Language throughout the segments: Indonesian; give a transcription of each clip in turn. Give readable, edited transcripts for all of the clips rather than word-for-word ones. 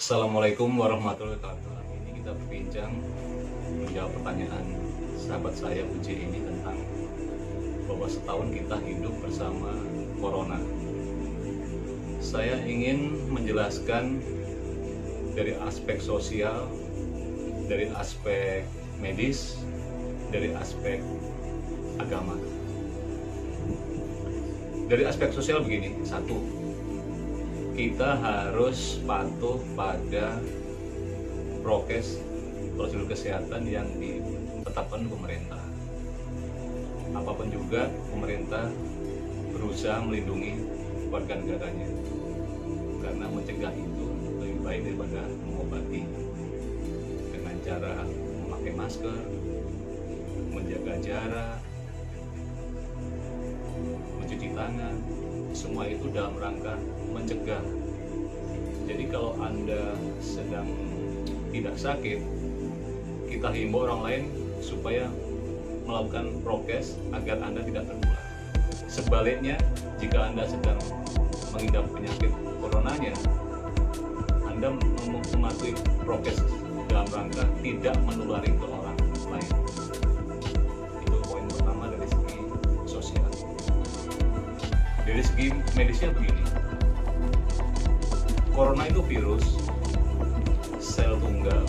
Assalamualaikum warahmatullahi wabarakatuh. Hari ini kita berbincang menjawab pertanyaan sahabat saya Uji ini tentang bahwa setahun kita hidup bersama Corona. Saya ingin menjelaskan dari aspek sosial, dari aspek medis, dari aspek agama. Dari aspek sosial begini, satu, kita harus patuh pada prokes, prosedur kesehatan yang ditetapkan pemerintah. Apapun juga, pemerintah berusaha melindungi warga negaranya, karena mencegah itu lebih baik daripada mengobati, dengan cara memakai masker, menjaga jarak, mencuci tangan. Semua itu dalam rangka mencegah. Jadi kalau Anda sedang tidak sakit, kita himbau orang lain supaya melakukan prokes agar Anda tidak tertular. Sebaliknya, jika Anda sedang mengidap penyakit coronanya, Anda mematuhi prokes dalam rangka tidak menulari ke orang lain. Itu poin pertama dari segi sosial. Dari segi medisnya begini, Corona itu virus sel tunggal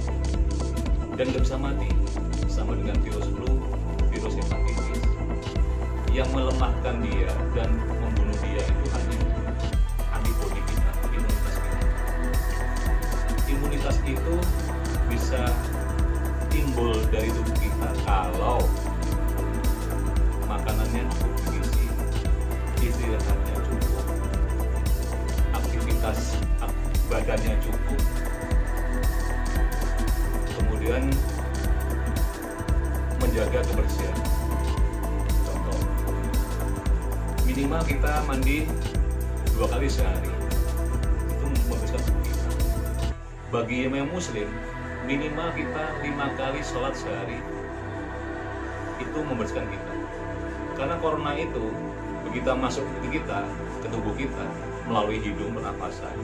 dan nggak bisa mati, sama dengan virus flu, virus hepatitis. Yang melemahkan dia dan membunuh dia itu hanya antibodi kita, imunitas kita. Imunitas itu bisa timbul dari tubuh kita kalau makanannya cukup bergizi, istirahatnya cukup, aktivitas badannya cukup, kemudian menjaga kebersihan. Contoh, minimal kita mandi 2 kali sehari, itu membersihkan tubuh kita. Bagi yang muslim, minimal kita 5 kali sholat sehari, itu membersihkan kita. Karena corona itu begitu masuk ke kita, ke tubuh kita melalui hidung, pernapasan,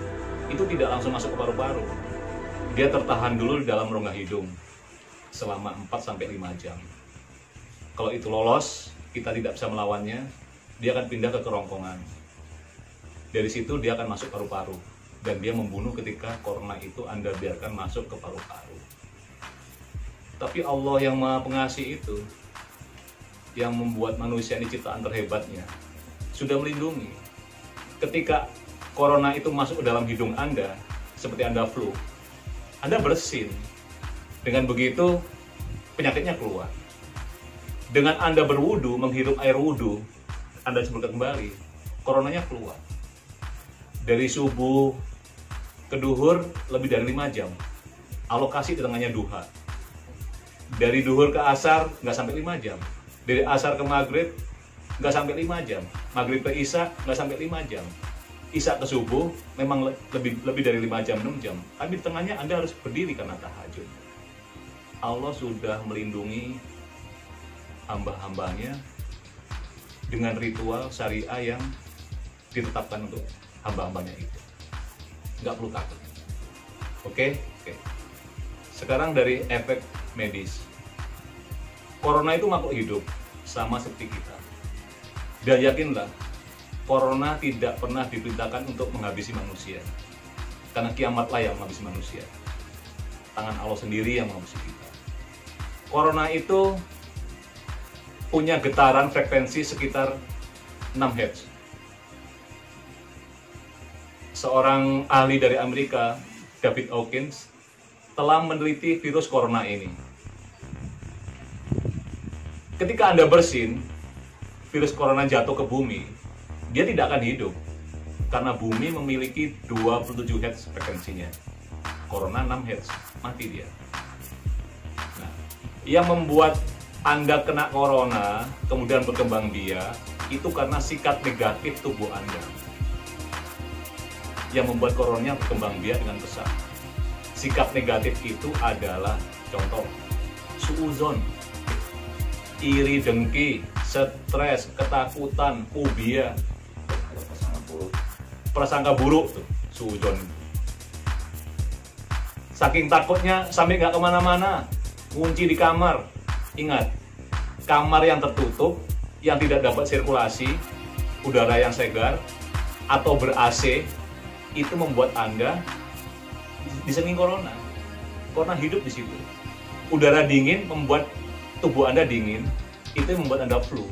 itu tidak langsung masuk ke paru-paru. Dia tertahan dulu di dalam rongga hidung selama 4-5 jam. Kalau itu lolos, kita tidak bisa melawannya, dia akan pindah ke kerongkongan. Dari situ dia akan masuk paru-paru, dan dia membunuh ketika corona itu Anda biarkan masuk ke paru-paru. Tapi Allah yang Maha Pengasih itu, yang membuat manusia ini ciptaan terhebatnya, sudah melindungi. Ketika corona itu masuk ke dalam hidung Anda, seperti Anda flu, Anda bersin. Dengan begitu, penyakitnya keluar. Dengan Anda berwudu, menghirup air wudu, Anda sebutkan kembali, coronanya keluar. Dari subuh ke duhur, lebih dari 5 jam. Alokasi di tengahnya duha. Dari duhur ke asar, nggak sampai 5 jam. Dari asar ke maghrib, nggak sampai 5 jam. Maghrib ke isya, nggak sampai 5 jam. Isya ke subuh, memang lebih dari 5 jam, 6 jam. Tapi di tengahnya Anda harus berdiri karena tahajud. Allah sudah melindungi hamba-hambanya dengan ritual syariah yang ditetapkan untuk hamba-hambanya itu. Nggak perlu takut. Oke? Sekarang dari efek medis. Corona itu makhluk hidup, sama seperti kita. Dan yakinlah, Corona tidak pernah diperintahkan untuk menghabisi manusia. Karena kiamatlah yang menghabisi manusia. Tangan Allah sendiri yang menghabisi kita. Corona itu punya getaran frekuensi sekitar 6 Hz. Seorang ahli dari Amerika, David Hawkins, telah meneliti virus corona ini. Ketika Anda bersin, virus corona jatuh ke bumi, dia tidak akan hidup. Karena bumi memiliki 27 Hz frekuensinya. Corona 6 Hz, mati dia. Nah, yang membuat Anda kena corona, kemudian berkembang biak, itu karena sikap negatif tubuh Anda. Yang membuat coronanya berkembang biak dengan pesat. Sikap negatif itu adalah, contoh, suuzon, iri dengki, stres, ketakutan, fobia, prasangka buruk tuh, suudzon. Saking takutnya sampai nggak kemana-mana, kunci di kamar. Ingat, kamar yang tertutup, yang tidak dapat sirkulasi udara yang segar atau ber-AC, itu membuat Anda disenging corona. Corona hidup di situ. Udara dingin membuat tubuh Anda dingin, itu yang membuat Anda flu.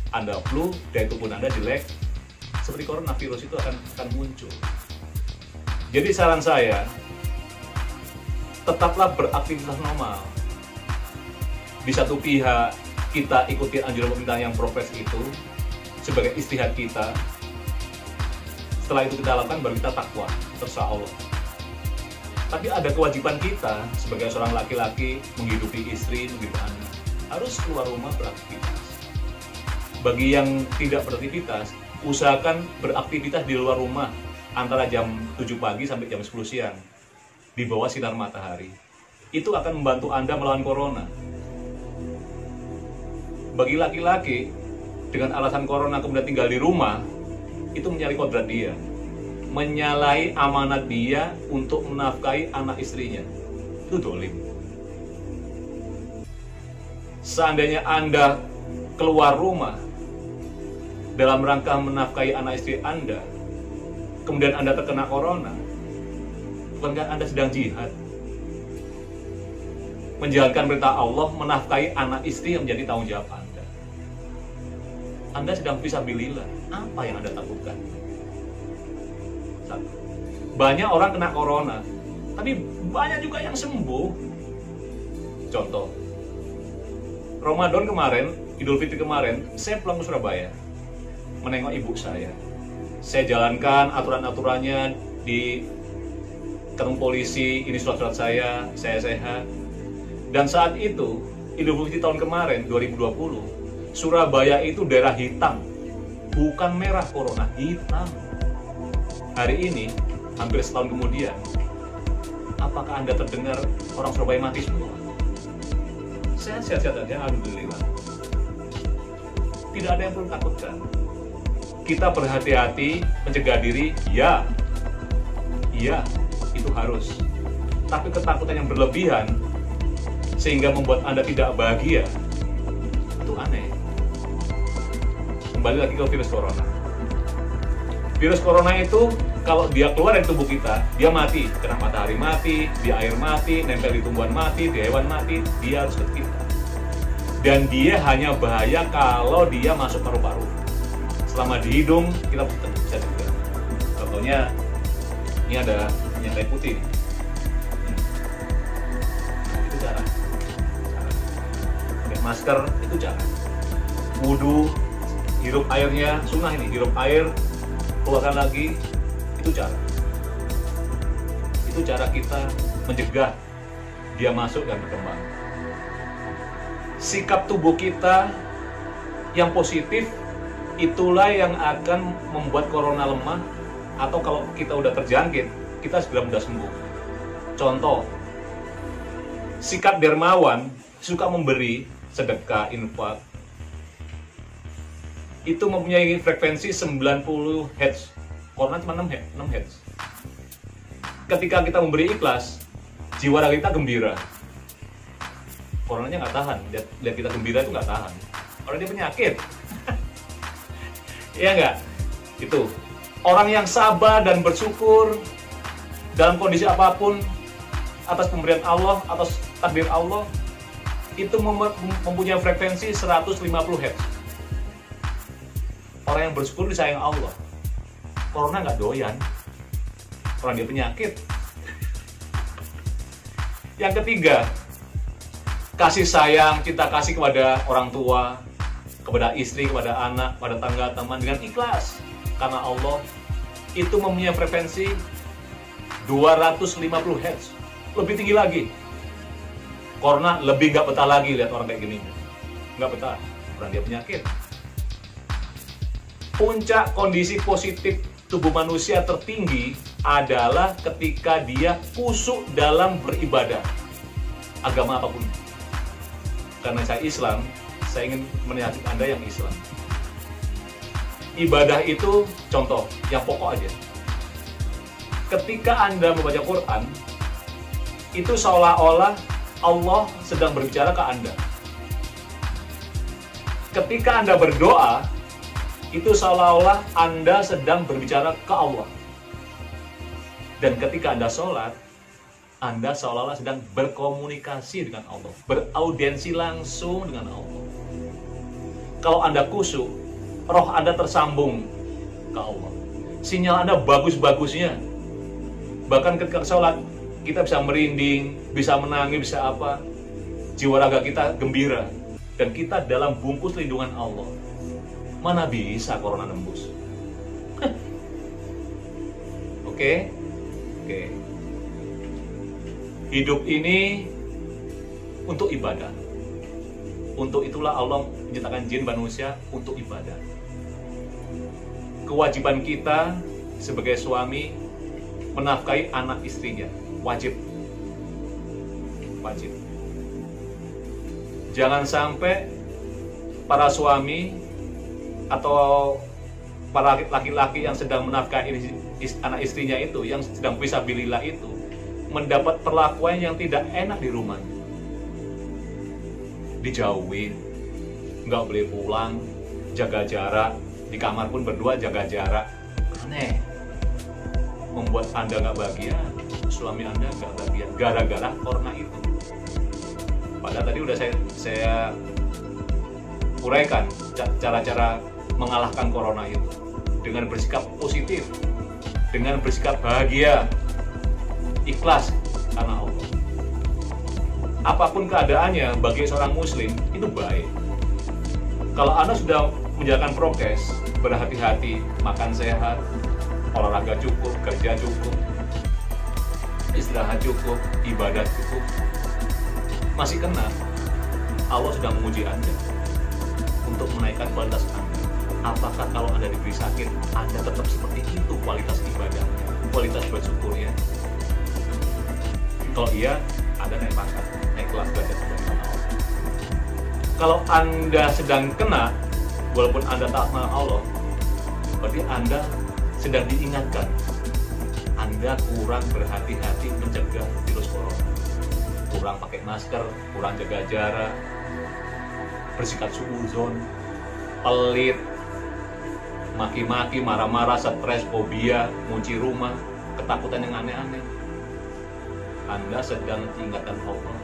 Anda flu, daya tubuh Anda jelek, seperti coronavirus itu akan muncul. Jadi saran saya, tetaplah beraktivitas normal. Di satu pihak, kita ikuti anjuran pemerintah yang progres itu sebagai istihad kita. Setelah itu kita lakukan, baru kita takwa, terserah Allah. Tapi ada kewajiban kita sebagai seorang laki-laki menghidupi istri, menghidupi anak. Harus keluar rumah beraktivitas. Bagi yang tidak beraktivitas, usahakan beraktivitas di luar rumah antara jam 7 pagi sampai jam 10 siang. Di bawah sinar matahari. Itu akan membantu Anda melawan corona. Bagi laki-laki, dengan alasan corona kemudian tinggal di rumah, itu menyalahi kodrat dia. Menyalahi amanat dia untuk menafkahi anak istrinya. Itu dolim. Seandainya Anda keluar rumah dalam rangka menafkahi anak istri Anda, kemudian Anda terkena corona, bukankah Anda sedang jihad? Menjalankan perintah Allah, menafkahi anak istri yang menjadi tanggung jawab Anda. Anda sedang fisabilillah. Apa yang Anda takutkan? Satu. Banyak orang kena corona, tapi banyak juga yang sembuh. Contoh, Ramadan kemarin, Idul Fitri kemarin, saya pulang ke Surabaya, menengok ibu saya. Saya jalankan aturan-aturannya di ketemu polisi, ini surat-surat saya sehat. Dan saat itu, Idul Fitri tahun kemarin, 2020, Surabaya itu daerah hitam. Bukan merah corona, hitam. Hari ini, hampir setahun kemudian, apakah Anda terdengar orang Surabaya mati semua? Sehat-sehat aja, alhamdulillah. Tidak ada yang perlu takutkan. Kita berhati-hati, mencegah diri, ya, itu harus. Tapi ketakutan yang berlebihan, sehingga membuat Anda tidak bahagia, itu aneh. Kembali lagi ke virus corona. Virus corona itu, kalau dia keluar dari tubuh kita, dia mati. Kena matahari mati, di air mati, nempel di tumbuhan mati, di hewan mati, dia harus ke kita. Dan dia hanya bahaya kalau dia masuk paru-paru. Selama di hidung, kita bisa cegah. Contohnya, ini ada minyak kayu putih. Itu cara. Pakai masker, itu cara. Wudhu, hirup airnya, sunnah ini, hirup air, keluarkan lagi, itu cara. Itu cara kita mencegah dia masuk dan berkembang. Sikap tubuh kita yang positif, itulah yang akan membuat corona lemah, atau kalau kita udah terjangkit, kita segera mudah sembuh. Contoh, sikap dermawan, suka memberi, sedekah, infak, itu mempunyai frekuensi 90 Hz. Corona cuma 6 Hz. Ketika kita memberi ikhlas, jiwa raga kita gembira. Coronanya nggak tahan. Lihat kita gembira itu nggak tahan. Orang dia penyakit. Iya nggak? Itu. Orang yang sabar dan bersyukur dalam kondisi apapun atas pemberian Allah, atas takdir Allah, itu mempunyai frekuensi 150 Hz. Orang yang bersyukur disayang Allah. Corona nggak doyan. Orang dia penyakit. Yang ketiga, kasih sayang, cinta kasih kepada orang tua, kepada istri, kepada anak, kepada tangga, teman dengan ikhlas. Karena Allah itu mempunyai frekuensi 250 Hz. Lebih tinggi lagi. Corona lebih nggak betah lagi lihat orang kayak gini. Nggak betah. Orang dia penyakit. Puncak kondisi positif tubuh manusia tertinggi adalah ketika dia khusyuk dalam beribadah. Agama apapun. Karena saya Islam, saya ingin menasihati Anda yang Islam. Ibadah itu contoh, yang pokok aja. Ketika Anda membaca Quran, itu seolah-olah Allah sedang berbicara ke Anda. Ketika Anda berdoa, itu seolah-olah Anda sedang berbicara ke Allah. Dan ketika Anda sholat, Anda seolah-olah sedang berkomunikasi dengan Allah, beraudiensi langsung dengan Allah. Kalau Anda khusyuk, roh Anda tersambung ke Allah. Sinyal Anda bagus-bagusnya. Bahkan ketika sholat, kita bisa merinding, bisa menangis, bisa apa. Jiwa raga kita gembira. Dan kita dalam bungkus lindungan Allah. Mana bisa corona nembus? Oke? Hidup ini untuk ibadah. Untuk itulah Allah menciptakan jin manusia untuk ibadah. Kewajiban kita sebagai suami menafkahi anak istrinya. Wajib. Jangan sampai para suami atau para laki-laki yang sedang menafkahi anak istrinya itu, yang sedang fisabilillah itu, mendapat perlakuan yang tidak enak di rumah. Dijauhin, nggak boleh pulang, jaga jarak, di kamar pun berdua jaga jarak. Aneh, membuat Anda nggak bahagia, suami Anda nggak bahagia, gara-gara corona itu. Padahal tadi udah saya uraikan cara-cara mengalahkan corona itu dengan bersikap positif, dengan bersikap bahagia, ikhlas karena Allah. Apapun keadaannya bagi seorang muslim itu baik. Kalau Anda sudah menjalankan prokes, berhati-hati, makan sehat, olahraga cukup, kerja cukup, istirahat cukup, ibadah cukup, masih kena, Allah sudah menguji Anda untuk menaikkan kualitas Anda. Apakah kalau Anda diberi sakit, Anda tetap seperti itu kualitas ibadahnya, kualitas bersyukurnya? Kalau iya, Anda naik pangkat, naik kelas belajar dari Allah. Kalau Anda sedang kena, walaupun Anda taat sama Allah, berarti Anda sedang diingatkan Anda kurang berhati-hati mencegah virus corona. Kurang pakai masker, kurang jaga jarak, bersikap suudzon, pelit, maki-maki, marah-marah, stres, fobia, kunci rumah, ketakutan yang aneh-aneh. Anda sedang diingatkan Allah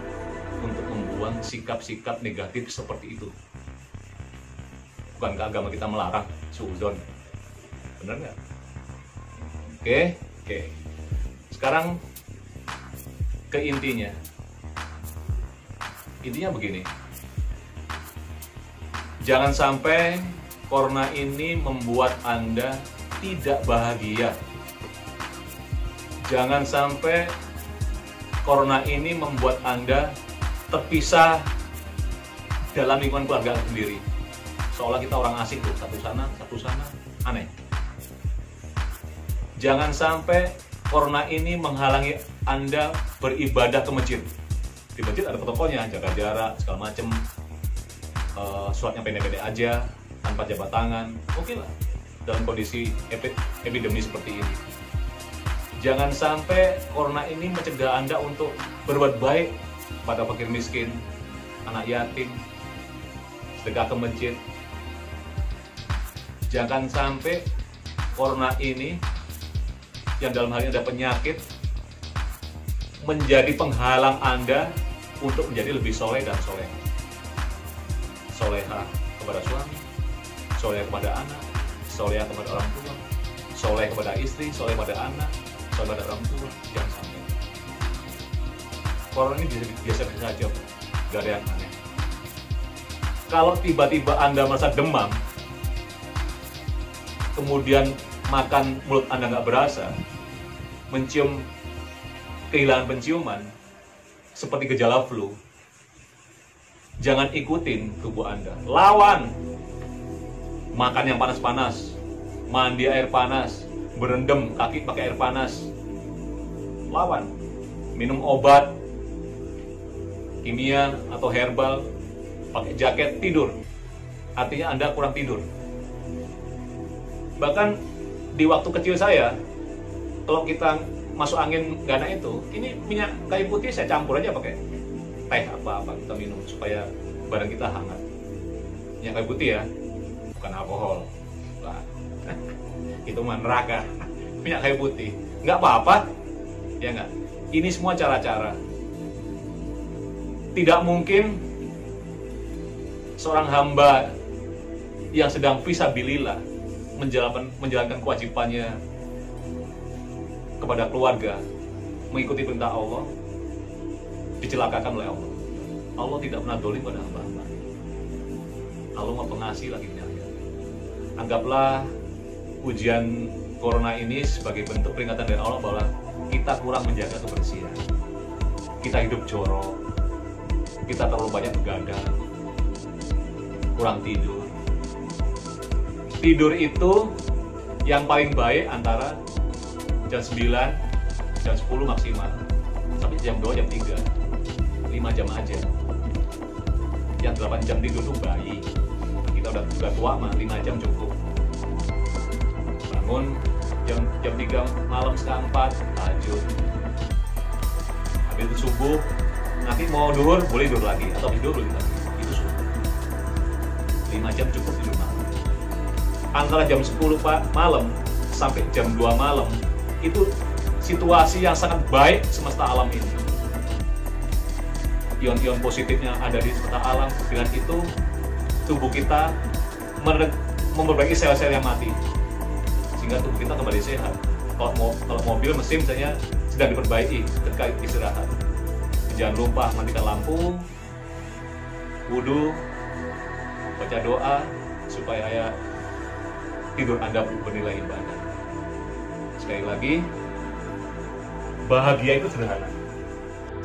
untuk membuang sikap-sikap negatif seperti itu. Bukankah agama kita melarang suudzon? Benar nggak? Oke. Sekarang ke intinya. Intinya begini. Jangan sampai corona ini membuat Anda tidak bahagia. Jangan sampai corona ini membuat Anda terpisah dalam lingkungan keluarga sendiri. Seolah kita orang asing tuh, satu sana, aneh. Jangan sampai corona ini menghalangi Anda beribadah ke masjid. Di masjid ada protokolnya, jaga jarak, segala macem. Sholatnya pendek-pendek aja, tanpa jabat tangan. Oke lah, dalam kondisi epidemi seperti ini. Jangan sampai corona ini mencegah Anda untuk berbuat baik pada fakir miskin, anak yatim, sedekah ke masjid. Jangan sampai corona ini, yang dalam hal ini ada penyakit, menjadi penghalang Anda untuk menjadi lebih soleh dan soleha. Soleha kepada suami, soleh kepada anak, soleh kepada orang tua, soleh kepada istri, soleh kepada anak, soleh kepada orang tua. Jangan sampai. Corona ini biasa-biasa saja, gak ada yang aneh. Kalau tiba-tiba Anda merasa demam, kemudian makan mulut Anda nggak berasa, mencium kehilangan penciuman, seperti gejala flu, jangan ikutin tubuh Anda. Lawan. Makan yang panas-panas, mandi air panas, berendam kaki pakai air panas. Lawan. Minum obat kimia atau herbal, pakai jaket, tidur. Artinya Anda kurang tidur. Bahkan di waktu kecil saya, kalau kita masuk angin gana itu, ini minyak kayu putih saya campur aja pakai teh apa kita minum supaya badan kita hangat. Minyak kayu putih ya, bukan alkohol. Nah, itu mah neraka. Minyak kayu putih, nggak apa-apa, ya nggak. Ini semua cara-cara. Tidak mungkin seorang hamba yang sedang fisabilillah menjalankan kewajibannya kepada keluarga, mengikuti perintah Allah, dicelakakan oleh Allah. Allah tidak pernah dolim pada hamba-hamba. Allah Maha Pengasih lagi penyayang. Anggaplah ujian corona ini sebagai bentuk peringatan dari Allah bahwa kita kurang menjaga kebersihan. Kita hidup jorok, kita terlalu banyak begadang, kurang tidur. Tidur itu yang paling baik antara jam 9, jam 10 maksimal, sampai jam 2, jam 3, 5 jam aja. Yang 8 jam tidur itu bayi. Kita udah tua mah, 5 jam cukup. Bangun jam 3 malam setengah 4, tahajud. Habis itu subuh, nanti mau duhur boleh tidur lagi, atau tidur boleh lagi. Itu subuh. 5 jam cukup tidur malam. Antara jam 10 malam sampai jam 2 malam, itu situasi yang sangat baik semesta alam ini. Ion-ion positifnya ada di semesta alam. Dengan itu tubuh kita memperbaiki sel-sel yang mati, sehingga tubuh kita kembali sehat. Kalau mobil mesin misalnya sedang diperbaiki ketika istirahat, jangan lupa matikan lampu, wudhu, baca doa supaya tidur Anda bernilai ibadah. Sekali lagi, bahagia itu sederhana.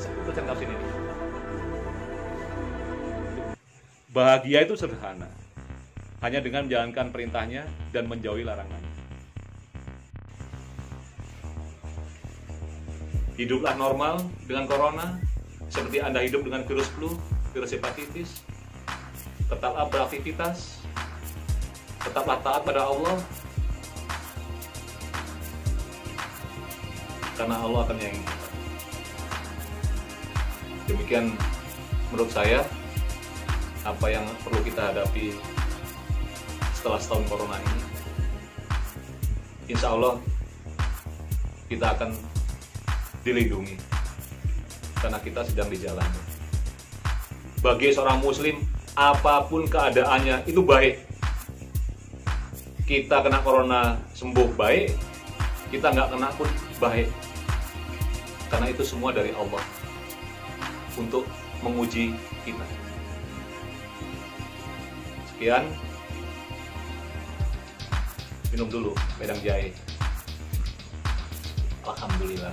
Saya bacakan sini. Bahagia itu sederhana, hanya dengan menjalankan perintahnya dan menjauhi larangannya. Hiduplah normal dengan corona, seperti Anda hidup dengan virus flu, virus hepatitis. Tetaplah beraktivitas, tetaplah taat pada Allah, karena Allah akan menyayangi kita. Demikian menurut saya apa yang perlu kita hadapi setelah setahun corona ini. Insya Allah kita akan dilindungi karena kita sedang di jalan. Bagi seorang muslim, apapun keadaannya itu baik. Kita kena corona sembuh baik, kita nggak kena pun baik, karena itu semua dari Allah untuk menguji kita. Sekian, minum dulu wedang jahe. Alhamdulillah.